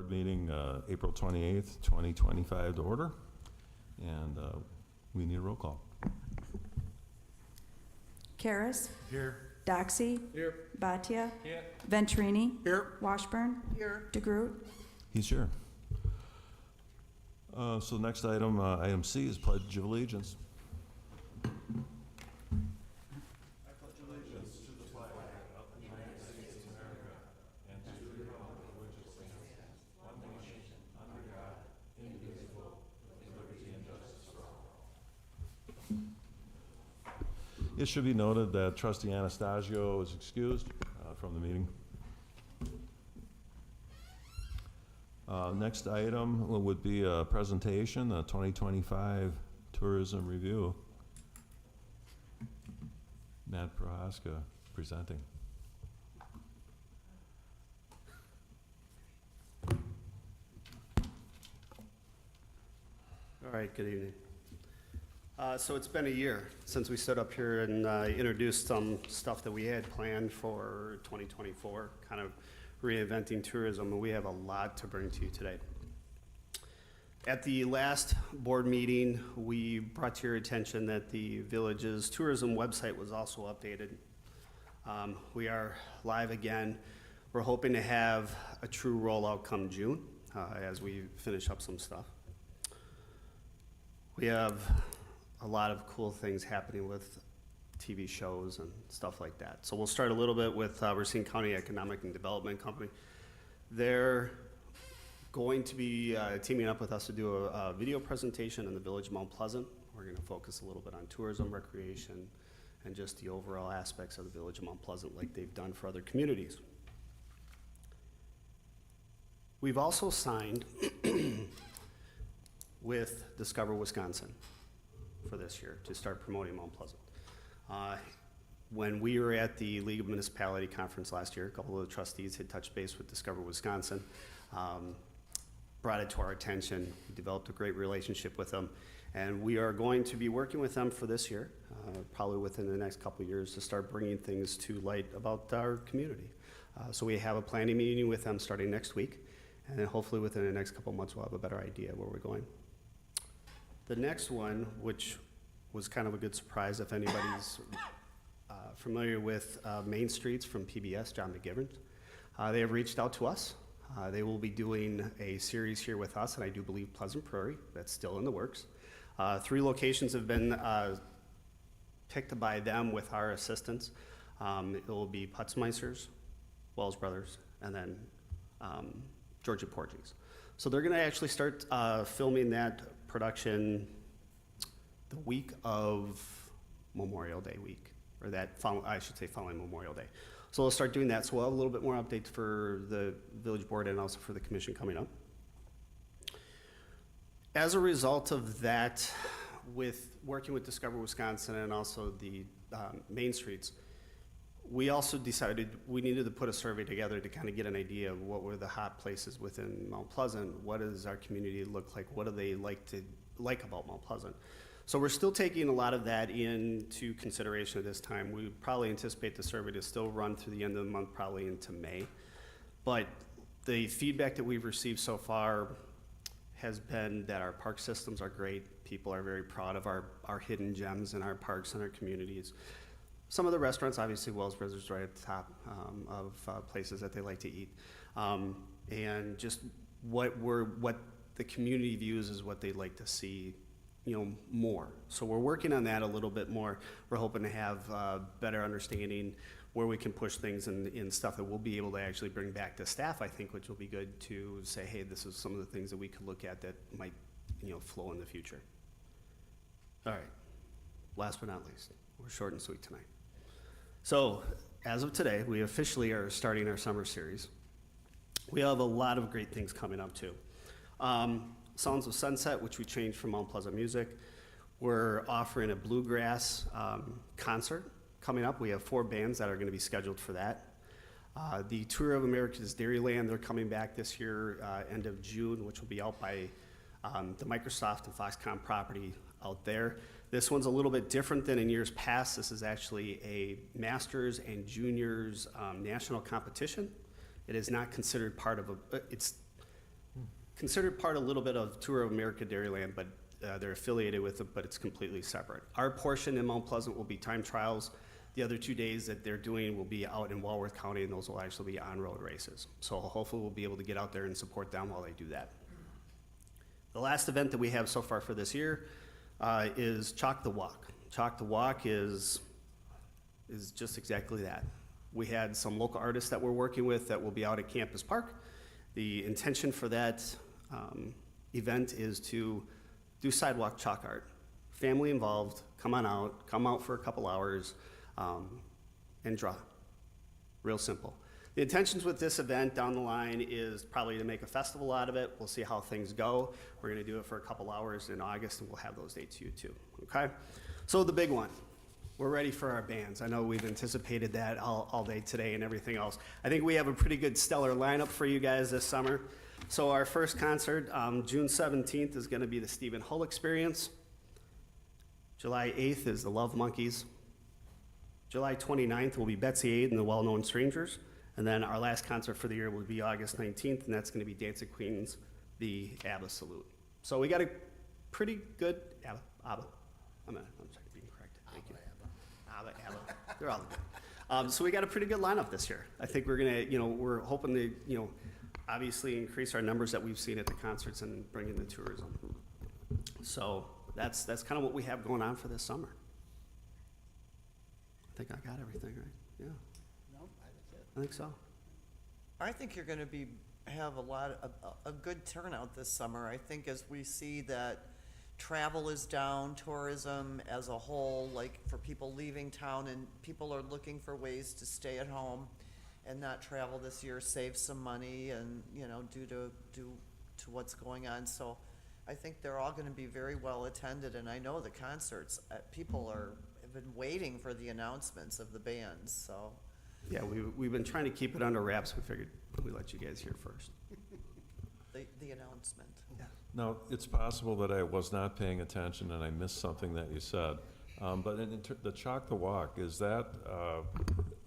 Board meeting, April 28th, 2025 to order. And we need a roll call. Karas. Here. Doxy. Here. Bhatia. Here. Venturini. Here. Washburn. Here. DeGroot. He's here. So next item, item C is Pledge of Allegiance. It should be noted that Trustee Anastasio is excused from the meeting. Next item would be a presentation, the 2025 Tourism Review. Matt Prohaska presenting. All right, good evening. So it's been a year since we stood up here and introduced some stuff that we had planned for 2024, kind of reinventing tourism, and we have a lot to bring to you today. At the last board meeting, we brought to your attention that the village's tourism website was also updated. We are live again. We're hoping to have a true rollout come June as we finish up some stuff. We have a lot of cool things happening with TV shows and stuff like that. So we'll start a little bit with Racine County Economic and Development Company. They're going to be teaming up with us to do a video presentation in the village of Mount Pleasant. We're going to focus a little bit on tourism, recreation, and just the overall aspects of the village of Mount Pleasant like they've done for other communities. We've also signed with Discover Wisconsin for this year to start promoting Mount Pleasant. When we were at the League of Municipality Conference last year, a couple of the trustees had touched base with Discover Wisconsin, brought it to our attention, developed a great relationship with them, and we are going to be working with them for this year, probably within the next couple of years, to start bringing things to light about our community. So we have a planning meeting with them starting next week, and then hopefully within the next couple of months we'll have a better idea where we're going. The next one, which was kind of a good surprise if anybody's familiar with Main Streets from PBS, John McGivern. They have reached out to us. They will be doing a series here with us, and I do believe Pleasant Prairie. That's still in the works. 3 locations have been picked by them with our assistance. It will be Putzmeisters, Wells Brothers, and then Georgia Porgies. So they're gonna actually start filming that production the week of Memorial Day week, or following Memorial Day. So we'll start doing that. So we'll have a little bit more updates for the village board and also for the commission coming up. As a result of that, with working with Discover Wisconsin and also the Main Streets, we also decided we needed to put a survey together to kind of get an idea of what were the hot places within Mount Pleasant. What does our community look like? What do they like about Mount Pleasant? So we're still taking a lot of that into consideration at this time. We probably anticipate the survey to still run through the end of the month, probably into May. But the feedback that we've received so far has been that our park systems are great. People are very proud of our hidden gems in our parks and our communities. Some of the restaurants, obviously Wells Brothers is right at the top of places that they like to eat. And just what the community views is what they'd like to see, more. So we're working on that a little bit more. We're hoping to have better understanding where we can push things in stuff that we'll be able to actually bring back to staff, I think, which will be good to say, hey, this is some of the things that we could look at that might, flow in the future. All right, last but not least, we're short and sweet tonight. So as of today, we officially are starting our summer series. We have a lot of great things coming up too. Sounds of Sunset, which we changed from Mount Pleasant Music. We're offering a bluegrass concert coming up. We have 4 bands that are going to be scheduled for that. The Tour of America's Dairyland, they're coming back this year, end of June, which will be out by the Microsoft and Foxconn property out there. This one's a little bit different than in years past. This is actually a Masters and Juniors national competition. It is not considered part of considered part a little bit of Tour of America Dairyland, but they're affiliated with it, but it's completely separate. Our portion in Mount Pleasant will be time trials. The other 2 days that they're doing will be out in Walworth County, and those will actually be on-road races. So hopefully we'll be able to get out there and support them while they do that. The last event that we have so far for this year is Chalk the Walk. Chalk the Walk is just exactly that. We had some local artists that we're working with that will be out at Campus Park. The intention for that event is to do sidewalk chalk art. Family involved, come out for a couple hours, and draw. Real simple. The intentions with this event down the line is probably to make a festival out of it. We'll see how things go. We're gonna do it for a couple hours in August, and we'll have those dates to you too, okay? So the big one, we're ready for our bands. I know we've anticipated that all day today and everything else. I think we have a pretty good stellar lineup for you guys this summer. So our first concert, June 17th, is gonna be the Stephen Hull Experience. July 8th is the Love Monkeys. July 29th will be Betsy Aid and the Well-Known Strangers. And then our last concert for the year will be August 19th, and that's gonna be Dancing Queens, the ABBA Salute. So we got a pretty good, ABBA, I'm sorry, being correct, thank you. ABBA, they're all good. So we got a pretty good lineup this year. I think we're gonna, we're hoping to, obviously increase our numbers that we've seen at the concerts and bring in the tourism. So that's kind of what we have going on for this summer. I think I got everything right, yeah. I think so. I think you're gonna have a good turnout this summer. I think as we see that travel is down, tourism as a whole, like for people leaving town, and people are looking for ways to stay at home and not travel this year, save some money, and, due to what's going on. So I think they're all gonna be very well attended, and I know the concerts, people have been waiting for the announcements of the bands, so. Yeah, we've been trying to keep it under wraps. We figured we'd let you guys hear first. The announcement. Yeah. Now, it's possible that I was not paying attention and I missed something that you said. But the Chalk the Walk, is that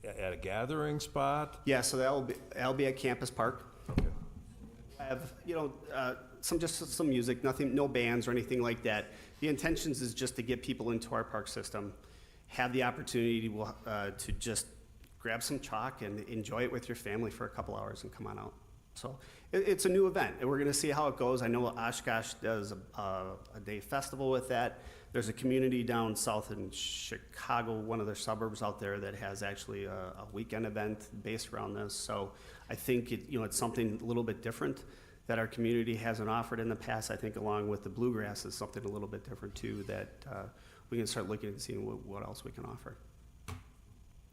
at a gathering spot? Yeah, so that'll be at Campus Park. Okay. I have, some music, nothing, no bands or anything like that. The intentions is just to get people into our park system, have the opportunity to just grab some chalk and enjoy it with your family for a couple hours and come on out. So it's a new event, and we're gonna see how it goes. I know Oshkosh does a day festival with that. There's a community down south in Chicago, one of their suburbs out there, that has actually a weekend event based around this. So I think it's something a little bit different that our community hasn't offered in the past. I think along with the bluegrass is something a little bit different too, that we can start looking and seeing what else we can offer.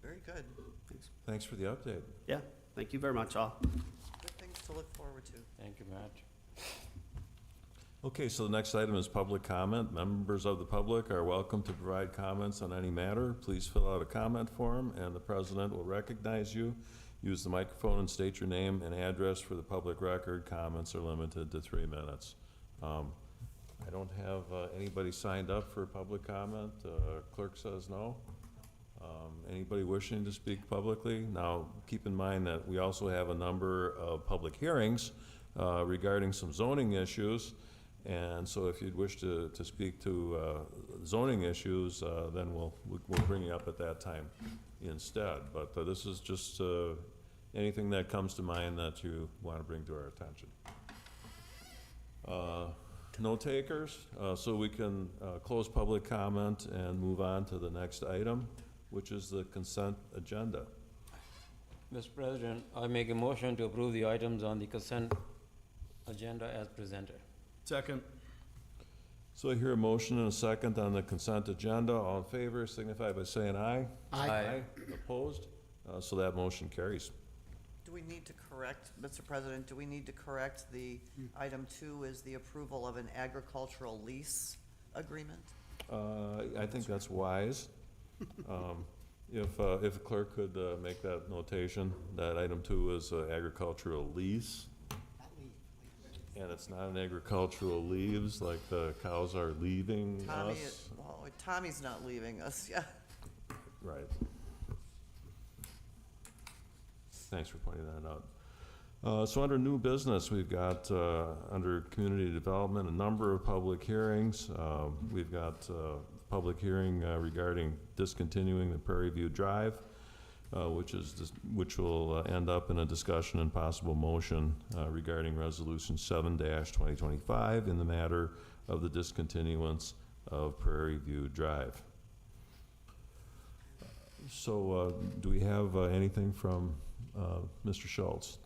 Very good. Thanks. Thanks for the update. Yeah, thank you very much, all. Good things to look forward to. Thank you, Matt. Okay, so the next item is public comment. Members of the public are welcome to provide comments on any matter. Please fill out a comment form, and the president will recognize you. Use the microphone and state your name and address for the public record. Comments are limited to 3 minutes. I don't have anybody signed up for public comment. Clerk says no. Anybody wishing to speak publicly? Now, keep in mind that we also have a number of public hearings regarding some zoning issues. And so if you'd wish to speak to zoning issues, then we'll bring you up at that time instead. But this is just anything that comes to mind that you want to bring to our attention. No takers, so we can close public comment and move on to the next item, which is the consent agenda. Mr. President, I make a motion to approve the items on the consent agenda as presented. Second. So I hear a motion and a second on the consent agenda. All in favor signify by saying aye. Aye. Opposed? So that motion carries. Do we need to correct, Mr. President, the item 2 is the approval of an agricultural lease agreement? I think that's wise. If a clerk could make that notation, that item 2 is agricultural lease. And it's not an agricultural leaves, like the cows are leaving us. Tommy's not leaving us, yeah. Right. Thanks for pointing that out. So under new business, we've got, under community development, a number of public hearings. We've got public hearing regarding discontinuing the Prairie View Drive, which will end up in a discussion and possible motion regarding Resolution 7-2025 in the matter of the discontinuance of Prairie View Drive. So do we have anything from Mr. Schultz?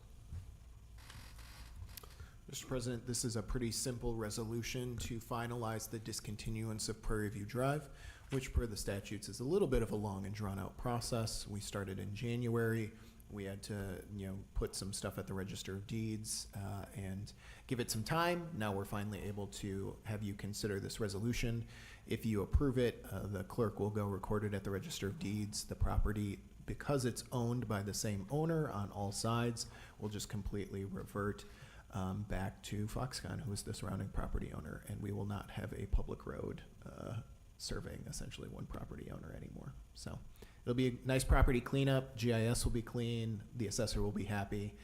Mr. President, this is a pretty simple resolution to finalize the discontinuance of Prairie View Drive, which per the statutes is a little bit of a long and drawn-out process. We started in January. We had to, put some stuff at the Register of Deeds and give it some time. Now we're finally able to have you consider this resolution. If you approve it, the clerk will go record it at the Register of Deeds. The property, because it's owned by the same owner on all sides, will just completely revert back to Foxconn, who is the surrounding property owner, and we will not have a public road serving essentially one property owner anymore. So it'll be a nice property cleanup. GIS will be clean. The assessor will be happy.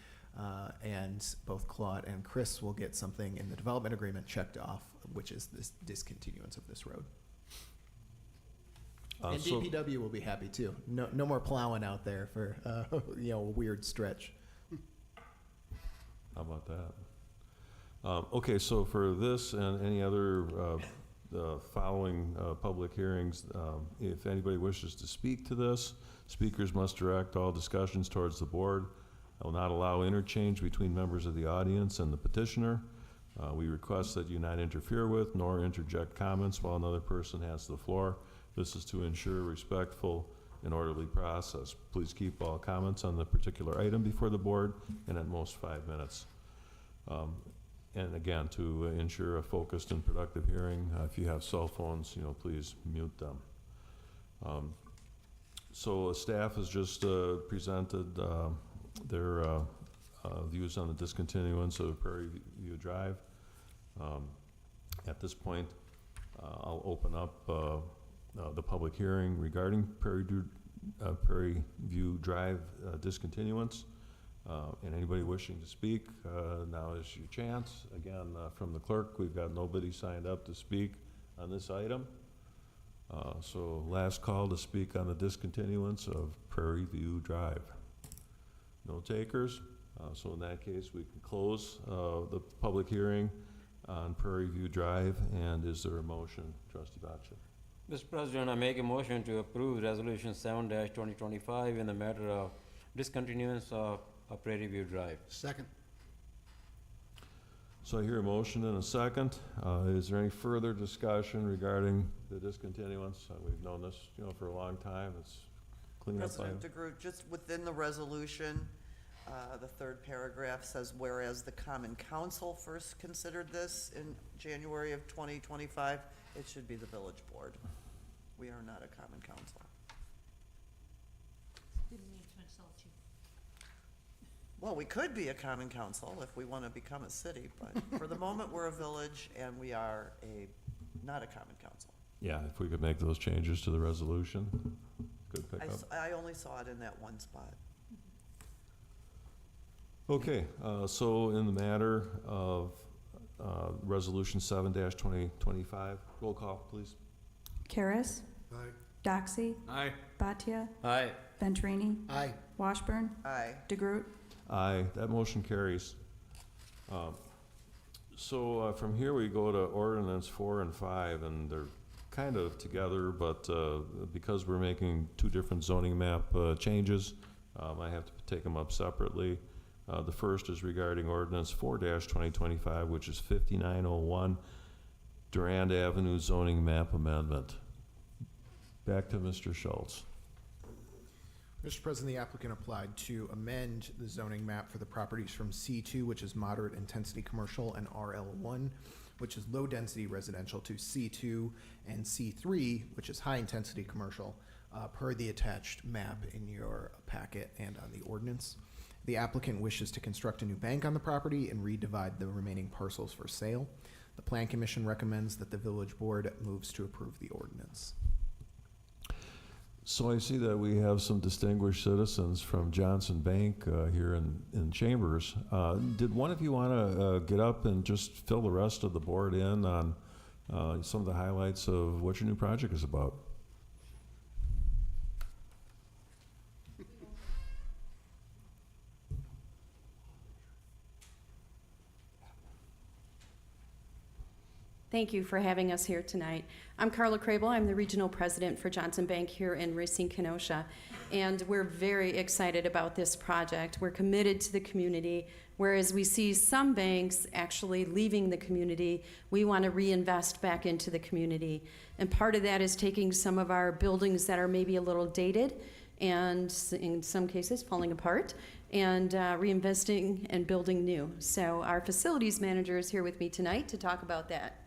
And both Claude and Chris will get something in the development agreement checked off, which is this discontinuance of this road. And So- DPW will be happy too. No more plowing out there for a weird stretch. How about that? Okay, so for this and any other following public hearings, if anybody wishes to speak to this, speakers must direct all discussions towards the board. I will not allow interchange between members of the audience and the petitioner. We request that you not interfere with nor interject comments while another person has the floor. This is to ensure a respectful and orderly process. Please keep all comments on the particular item before the board and at most 5 minutes. And again, to ensure a focused and productive hearing, if you have cell phones, please mute them. So staff has just presented their views on the discontinuance of Prairie View Drive. At this point, I'll open up the public hearing regarding Prairie View Drive discontinuance. And anybody wishing to speak, now is your chance. Again, from the clerk, we've got nobody signed up to speak on this item. So last call to speak on the discontinuance of Prairie View Drive. No takers? So in that case, we can close the public hearing on Prairie View Drive. And is there a motion, Trustee Batcha? Mr. President, I make a motion to approve Resolution 7-2025 in the matter of discontinuance of Prairie View Drive. Second. So I hear a motion and a second. Is there any further discussion regarding the discontinuance? We've known this, for a long time. It's clean up President item. DeGroot, just within the resolution, the third paragraph says, whereas the Common Council first considered this in January of 2025, it should be the village board. We are not a Common Council. Didn't mean to insult you. Well, we could be a Common Council if we want to become a city, but for the moment, we're a village and we are not a Common Council. Yeah, if we could make those changes to the resolution, good pickup. I only saw it in that one spot. Okay, so in the matter of Resolution 7-2025, roll call, please. Karas, Aye. Doxy, Aye. Bhatia, Aye. Venturini, Aye. Washburn, Aye. DeGroot. Aye, that motion carries. So from here, we go to ordinance 4 and 5, and they're kind of together, but because we're making two different zoning map changes, I have to take them up separately. The first is regarding ordinance 4-2025, which is 5901 Durand Avenue zoning map amendment. Back to Mr. Schultz. Mr. President, the applicant applied to amend the zoning map for the properties from C2, which is moderate intensity commercial, and RL1, which is low density residential, to C2 and C3, which is high intensity commercial, per the attached map in your packet and on the ordinance. The applicant wishes to construct a new bank on the property and redivide the remaining parcels for sale. The Plan Commission recommends that the village board moves to approve the ordinance. So I see that we have some distinguished citizens from Johnson Bank here in Chambers. Did one of you want to get up and just fill the rest of the board in on some of the highlights of what your new project is about? Thank you for having us here tonight. I'm Carla Crable. I'm the regional president for Johnson Bank here in Racine, Kenosha. And we're very excited about this project. We're committed to the community. Whereas we see some banks actually leaving the community, we want to reinvest back into the community. And part of that is taking some of our buildings that are maybe a little dated and in some cases falling apart and reinvesting and building new. So our facilities manager is here with me tonight to talk about that.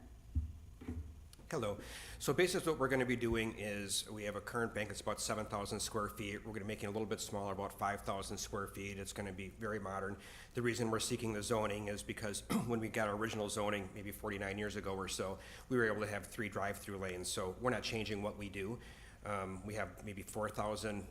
Hello. So basically what we're going to be doing is we have a current bank that's about 7,000 square feet. We're going to make it a little bit smaller, about 5,000 square feet. It's going to be very modern. The reason we're seeking the zoning is because when we got our original zoning, maybe 49 years ago or so, we were able to have 3 drive-through lanes. So we're not changing what we do. We have maybe 4,000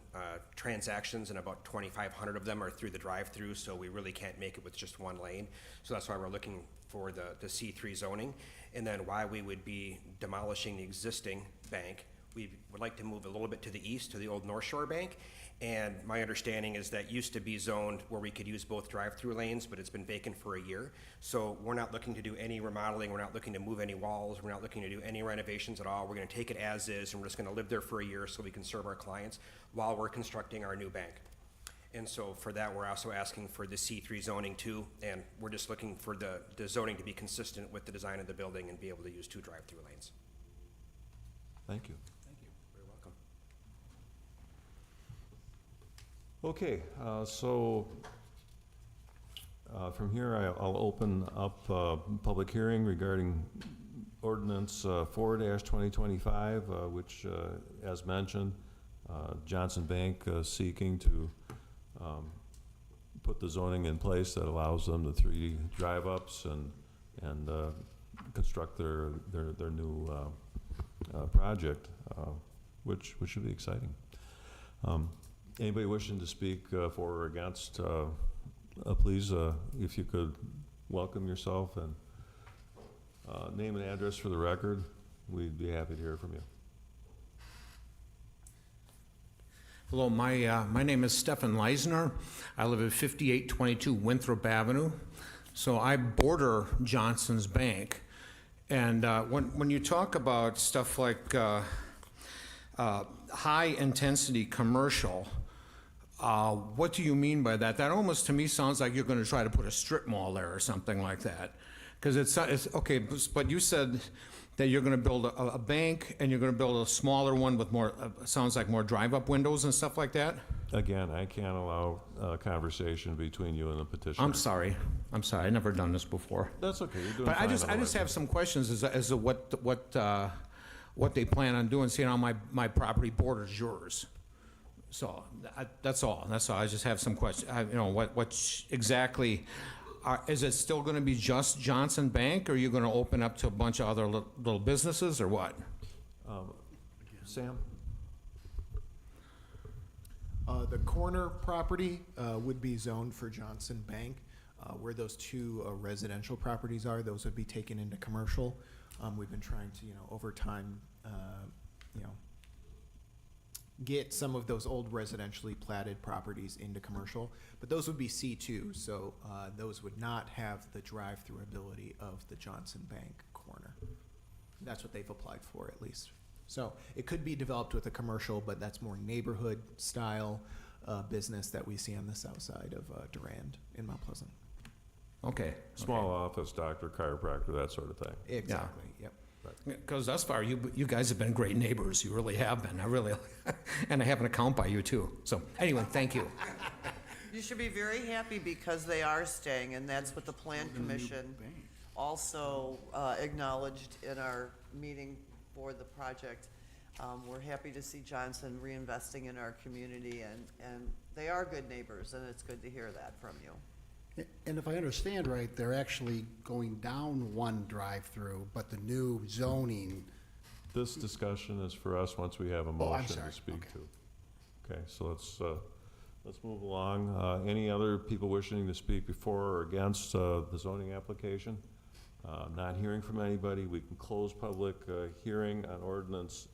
transactions and about 2,500 of them are through the drive-through, so we really can't make it with just one lane. So that's why we're looking for the C3 zoning. And then why we would be demolishing the existing bank, we would like to move a little bit to the east to the old North Shore Bank. And my understanding is that used to be zoned where we could use both drive-through lanes, but it's been vacant for a year. So we're not looking to do any remodeling, we're not looking to move any walls, we're not looking to do any renovations at all. We're gonna take it as is, and we're just gonna live there for a year so we can serve our clients while we're constructing our new bank. And so for that, we're also asking for the C3 zoning too, and we're just looking for the zoning to be consistent with the design of the building and be able to use 2 drive-through lanes. Thank you. Thank you. You're welcome. Okay, from here, I'll open up public hearing regarding ordinance 4-2025, which, as mentioned, Johnson Bank seeking to put the zoning in place that allows them the 3 drive-ups and construct their new project, which should be exciting. Anybody wishing to speak for or against, please, if you could welcome yourself and name and address for the record, we'd be happy to hear from you. Hello, my name is Stefan Leisner. I live at 5822 Winthrop Avenue. So I border Johnson's Bank. And when you talk about stuff like high-intensity commercial, what do you mean by that? That almost to me sounds like you're going to try to put a strip mall there or something like that. Because it's okay, but you said that you're going to build a bank and you're going to build a smaller one with more, sounds like more drive-up windows and stuff like that? Again, I can't allow a conversation between you and the petitioner. I'm sorry. I've never done this before. That's okay, you're doing But fine I just otherwise. have some questions as to what they plan on doing, seeing how my property borders yours. So that's all. I just have some questions. What exactly, is it still going to be just Johnson Bank, or are you going to open up to a bunch of other little businesses, or what? Sam? The corner property would be zoned for Johnson Bank. Where those 2 residential properties are, those would be taken into commercial. We've been trying to, over time, get some of those old residentially platted properties into commercial, but those would be C2, so those would not have the drive-through ability of the Johnson Bank corner. That's what they've applied for, at least. So it could be developed with a commercial, but that's more neighborhood style business that we see on the south side of Durand in Mount Pleasant. Okay. Small office, doctor, chiropractor, that sort of thing. Exactly, yep. Because thus far, you guys have been great neighbors. You really have been. And I have an account by you too. So anyway, thank you. You should be very happy because they are staying, and that's what the Plan Commission also acknowledged in our meeting for the project. We're happy to see Johnson reinvesting in our community, and they are good neighbors, and it's good to hear that from you. And if I understand right, they're actually going down 1 drive-through, but the new zoning, This discussion is for us once we have a I'm motion sorry. to speak Okay. to. Okay, so let's move along. Any other people wishing to speak before or against the zoning application? Not hearing from anybody, we can close public hearing on ordinance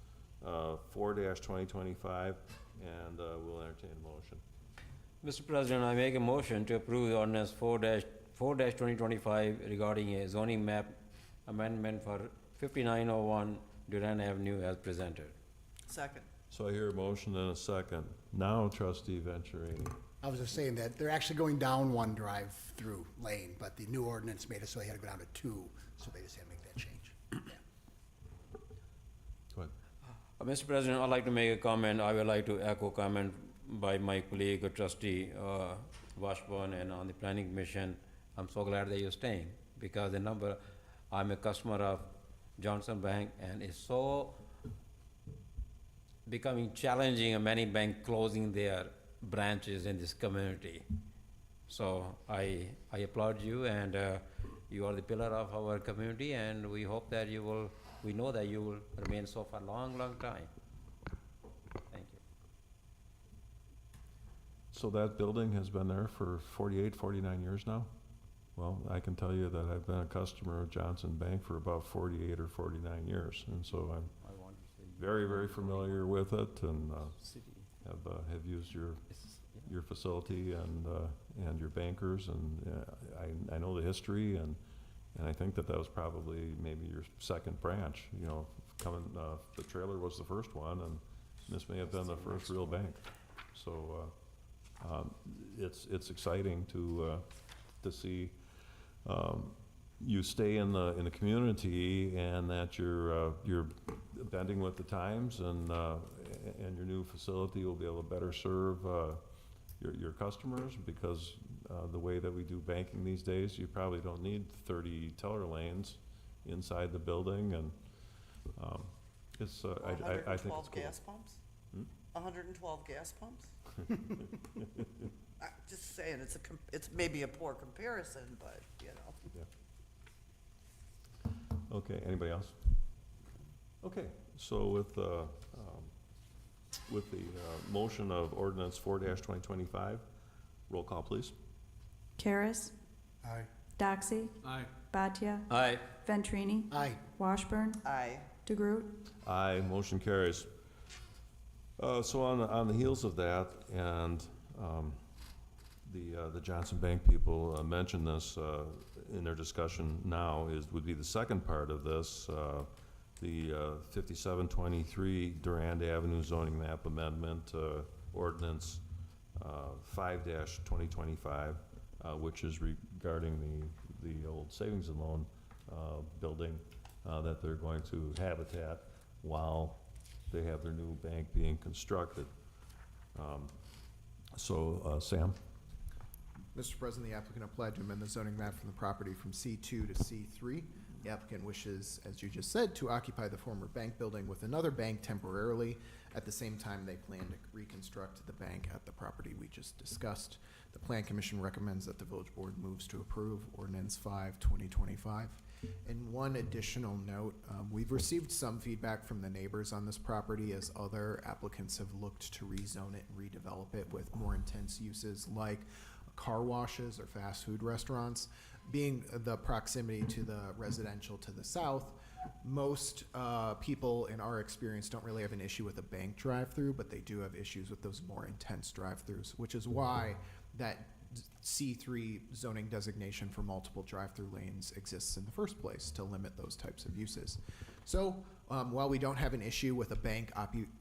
4-2025, and we'll entertain a motion. Mr. President, I make a motion to approve the ordinance 4-2025 regarding a zoning map amendment for 5901 Durand Avenue as presented. Second. So I hear a motion and a second. Now, trustee Venturini. I was just saying that they're actually going down one drive-through lane, but the new ordinance made it so they had to go down to two, so they just had to make that change. Go ahead. Mr. President, I'd like to make a comment. I would like to echo comment by my colleague, trustee Washburn, and on the planning commission. I'm so glad that you're staying, because I'm a customer of Johnson Bank, and it's so becoming challenging, many banks closing their branches in this community. So I applaud you, and you are the pillar of our community, and we hope that we know that you will remain so for a long, long time. Thank you. So that building has been there for 48, 49 years now? Well, I can tell you that I've been a customer of Johnson Bank for about 48 or 49 years, and so I'm very, very familiar with it, and have used your facility and your bankers, and I know the history, and I think that was probably maybe your second branch. You know, the trailer was the first one, and this may have been the first real bank. So it's exciting to see you stay in the community, and that you're bending with the times, and your new facility will be able to better serve your customers, because the way that we do banking these days, you probably don't need 30 teller lanes inside the building, and it's I think it's cool. 112 gas pumps? 112 gas pumps? Just saying, it's maybe a poor comparison, but, you know. Yeah. Okay, anybody else? Okay, so with the motion of ordinance 4-2025, roll call, please. Karas. Aye. Doxy. Aye. Bhatia. Aye. Venturini. Aye. Washburn. Aye. DeGroot. Aye, motion carries. So on the heels of that, and the Johnson Bank people mentioned this in their discussion now, would be the second part of this, the 5723 Durand Avenue zoning map amendment ordinance 5-2025, which is regarding the old savings and loan building that they're going to habitat while they have their new bank being constructed. Sam? Mr. President, the applicant applied to amend the zoning map from the property from C2 to C3. The applicant wishes, as you just said, to occupy the former bank building with another bank temporarily. At the same time, they plan to reconstruct the bank at the property we just discussed. The Plan Commission recommends that the village board moves to approve ordinance 5-2025. And one additional note, we've received some feedback from the neighbors on this property as other applicants have looked to rezone it and redevelop it with more intense uses like car washes or fast food restaurants. Being the proximity to the residential to the south, most people in our experience don't really have an issue with a bank drive-through, but they do have issues with those more intense drive-throughs, which is why that C3 zoning designation for multiple drive-through lanes exists in the first place, to limit those types of uses. So while we don't have an issue with a bank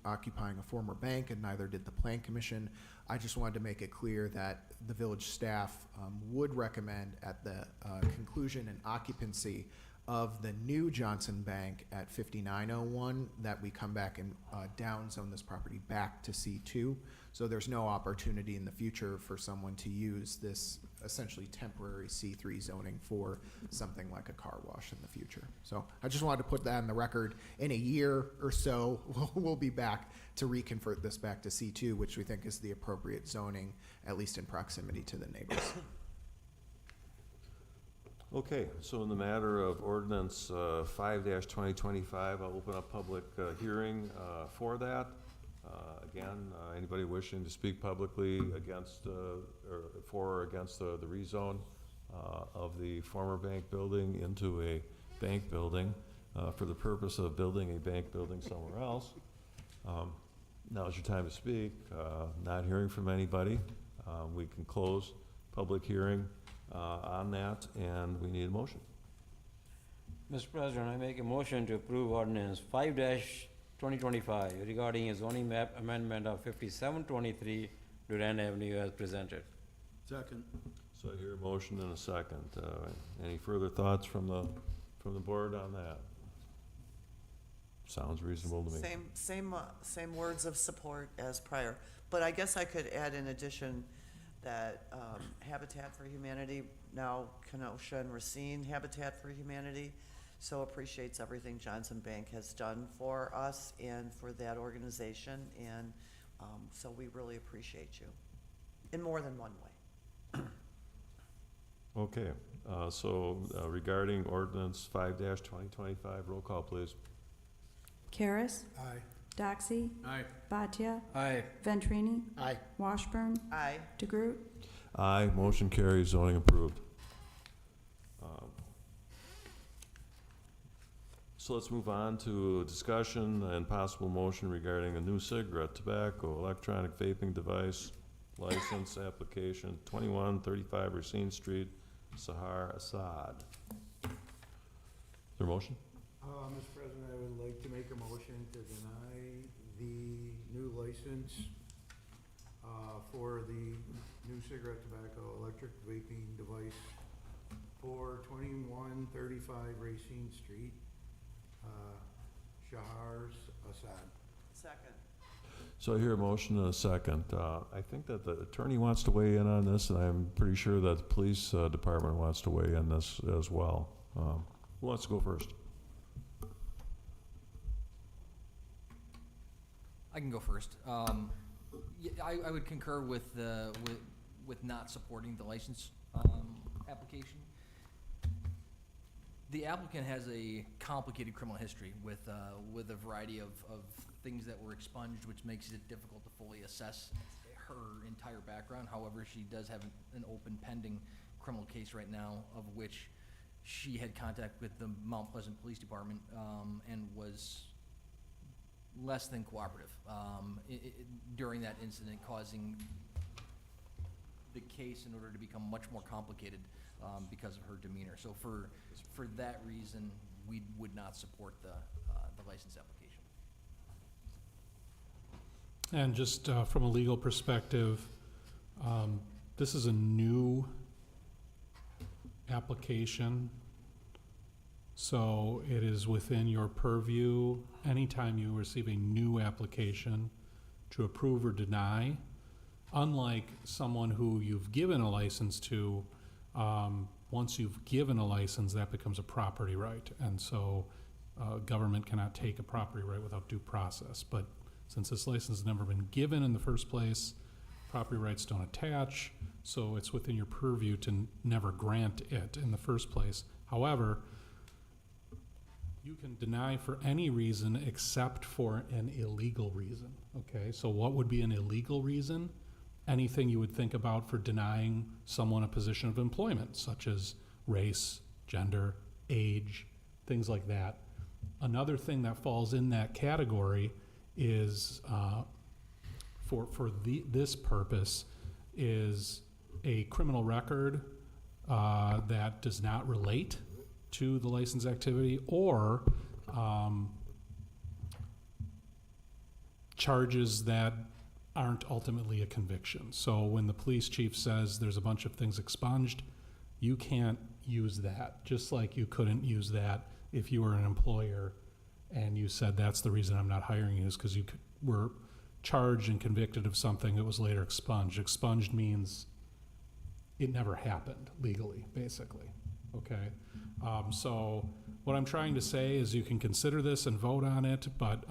occupying a former bank, and neither did the Plan Commission, I just wanted to make it clear that the village staff would recommend at the conclusion and occupancy of the new Johnson Bank at 5901 that we come back and downzone this property back to C2. So there's no opportunity in the future for someone to use this essentially temporary C3 zoning for something like a car wash in the future. So I just wanted to put that on the record. In a year or so, we'll be back to reconvert this back to C2, which we think is the appropriate zoning, at least in proximity to the neighbors. Okay, so in the matter of ordinance 5-2025, I'll open up public hearing for that. Again, anybody wishing to speak publicly against, or for or against the rezone of the former bank building into a bank building for the purpose of building a bank building somewhere else, now's your time to speak. Not hearing from anybody, we can close public hearing on that, and we need a motion. Mr. President, I make a motion to approve ordinance 5-2025 regarding a zoning map amendment of 5723 Durand Avenue as presented. Second. So I hear a motion and a second. Any further thoughts from the board on that? Sounds reasonable to me. Same words of support as prior. But I guess I could add in addition that Habitat for Humanity, now Kenosha and Racine Habitat for Humanity, so appreciates everything Johnson Bank has done for us and for that organization, and so we really appreciate you in more than one way. Okay, so regarding ordinance 5-2025, roll call, please. Karas, Aye. Doxy, Aye. Batia, Aye. Venturini, Aye. Washburn, Aye. DeGroot, Aye, motion carries, zoning approved. So let's move on to discussion and possible motion regarding a new cigarette, tobacco, electronic vaping device license application, 2135 Racine Street, Sahar Assad. Is there a motion? Mr. President, I would like to make a motion to deny the new license for the new cigarette, tobacco, electric vaping device for 2135 Racine Street, Shahar Assad. Second. So I hear a motion and a second. I think that the attorney wants to weigh in on this, and I'm pretty sure that the police department wants to weigh in on this as well. Who wants to go first? I can go first. I would concur with not supporting the license application. The applicant has a complicated criminal history with a variety of things that were expunged, which makes it difficult to fully assess her entire background. However, she does have an open pending criminal case right now, of which she had contact with the Mount Pleasant Police Department and was less than cooperative during that incident, causing the case in order to become much more complicated because of her demeanor. So for that reason, we would not support the license application. And just from a legal perspective, this is a new application, so it is within your purview anytime you receive a new application to approve or deny. Unlike someone who you've given a license to, once you've given a license, that becomes a property right. And so government cannot take a property right without due process. But since this license has never been given in the first place, property rights don't attach, so it's within your purview to never grant it in the first place. However, you can deny for any reason except for an illegal reason, okay? So what would be an illegal reason? Anything you would think about for denying someone a position of employment, such as race, gender, age, things like that. Another thing that falls in that category is, for this purpose, is a criminal record that does not relate to the license activity, or charges that aren't ultimately a conviction. So when the police chief says there's a bunch of things expunged, you can't use that, just like you couldn't use that if you were an employer and you said that's the reason I'm not hiring you, is because you were charged and convicted of something that was later expunged. Expunged means it never happened legally, basically, okay? So what I'm trying to say is you can consider this and vote on it, but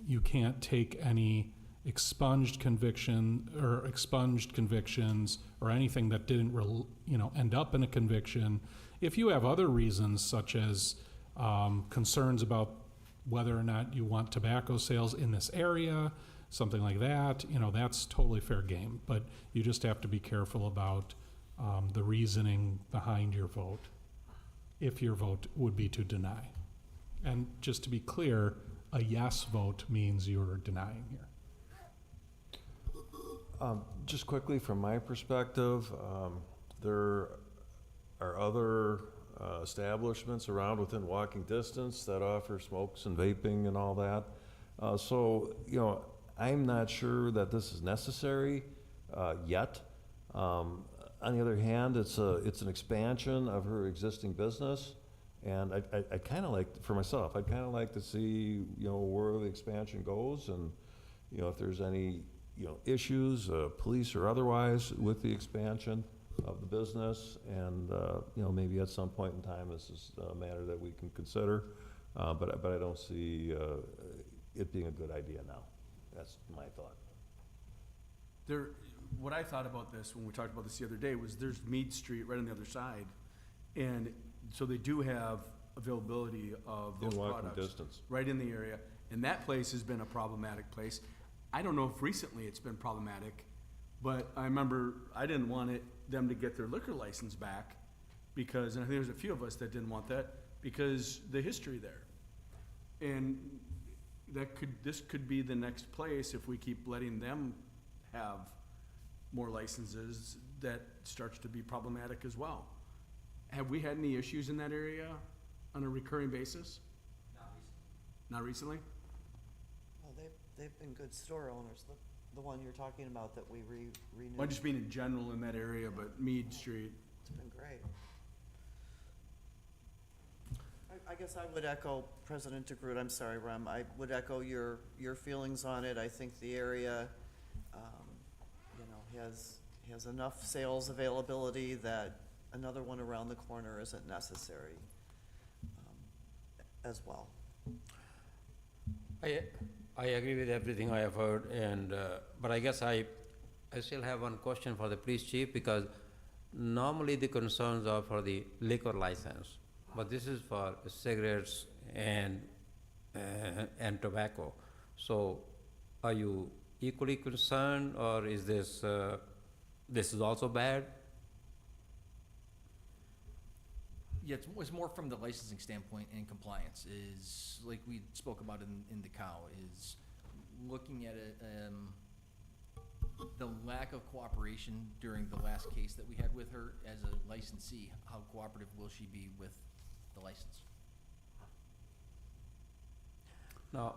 you can't take any expunged conviction or expunged convictions or anything that didn't end up in a conviction. If you have other reasons, such as concerns about whether or not you want tobacco sales in this area, something like that, that's totally fair game. But you just have to be careful about the reasoning behind your vote, if your vote would be to deny. And just to be clear, a yes vote means you're denying here. Just quickly, from my perspective, there are other establishments around within walking distance that offer smokes and vaping and all that. So, I'm not sure that this is necessary yet. On the other hand, it's an expansion of her existing business. And I kind of like, for myself, I'd kind of like to see, where the expansion goes and, if there's any, issues, police or otherwise, with the expansion of the business. And, maybe at some point in time, this is a matter that we can consider. But I don't see it being a good idea now. That's my thought. What I thought about this when we talked about this the other day was there's Mead Street right on the other side. And so they do have availability of those In walking products distance. right in the area. And that place has been a problematic place. I don't know if recently it's been problematic, but I remember I didn't want them to get their liquor license back because, and I think there's a few of us that didn't want that because the history there. And this could be the next place if we keep letting them have more licenses that starts to be problematic as well. Have we had any issues in that area on a recurring basis? Not recently? Well, they've been good store owners, the one you're talking about that we renewed. Well, I just mean in general in that area, but Mead Street. It's been great. I guess I would echo President DeGroot, I'm sorry, Rem, I would echo your feelings on it. I think the area, has enough sales availability that another one around the corner isn't necessary, as well. I agree with everything I have heard, and but I guess I still have one question for the police chief, because normally the concerns are for the liquor license, but this is for cigarettes and tobacco. So, are you equally concerned, or is this is also bad? Yeah, it's more from the licensing standpoint and compliance, is, like we spoke about in the cow, is looking at it, the lack of cooperation during the last case that we had with her as a licensee. How cooperative will she be with the license? Now,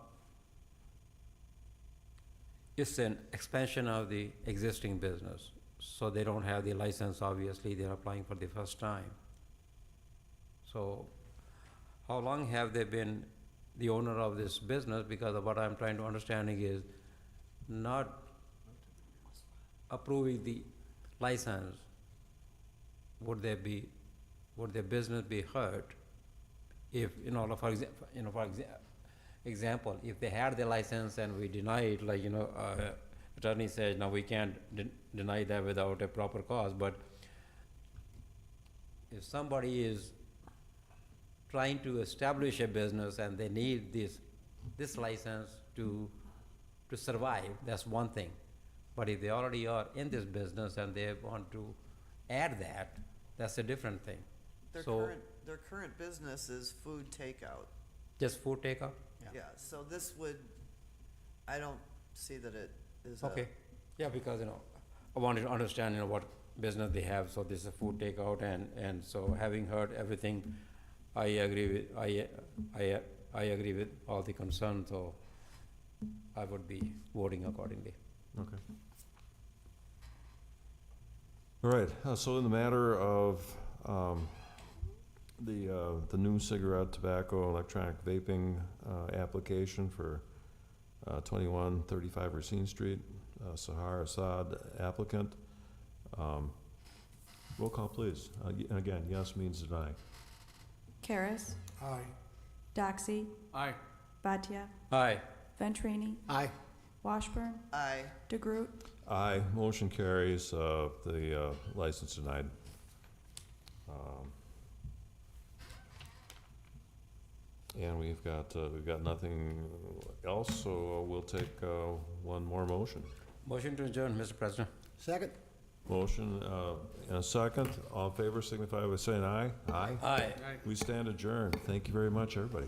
it's an expansion of the existing business, so they don't have the license, obviously, they're applying for the first time. So, how long have they been the owner of this business? Because of what I'm trying to understanding is not approving the license, would their business be hurt if, for example, if they had the license and we deny it, attorney says, no, we can't deny that without a proper cause, but if somebody is trying to establish a business and they need this license to survive, that's one thing. But if they already are in this business and they want to add that, that's a different thing. Their current business is food takeout. Just food takeout? Yeah, so this would, I don't see that it is Okay, yeah, because, I wanted to understand, what business they have, so this is a food takeout, and so having heard everything, I agree with all the concerns, so I would be voting accordingly. Okay. All right, so in the matter of the new cigarette, tobacco, electronic vaping application for 2135 Racine Street, Sahar Assad applicant. Roll call, please. And again, yes means deny. Karas, Aye. Doxy, Aye. Bhatia, Aye. Venturini, Aye. Washburn, aye. DeGroot, Aye, motion carries, the license denied. And we've got nothing else, so we'll take one more motion. Motion to adjourn, Mr. President. Second? Motion and a second. All in favor signify by saying aye. Aye. Aye. We stand adjourned. Thank you very much, everybody.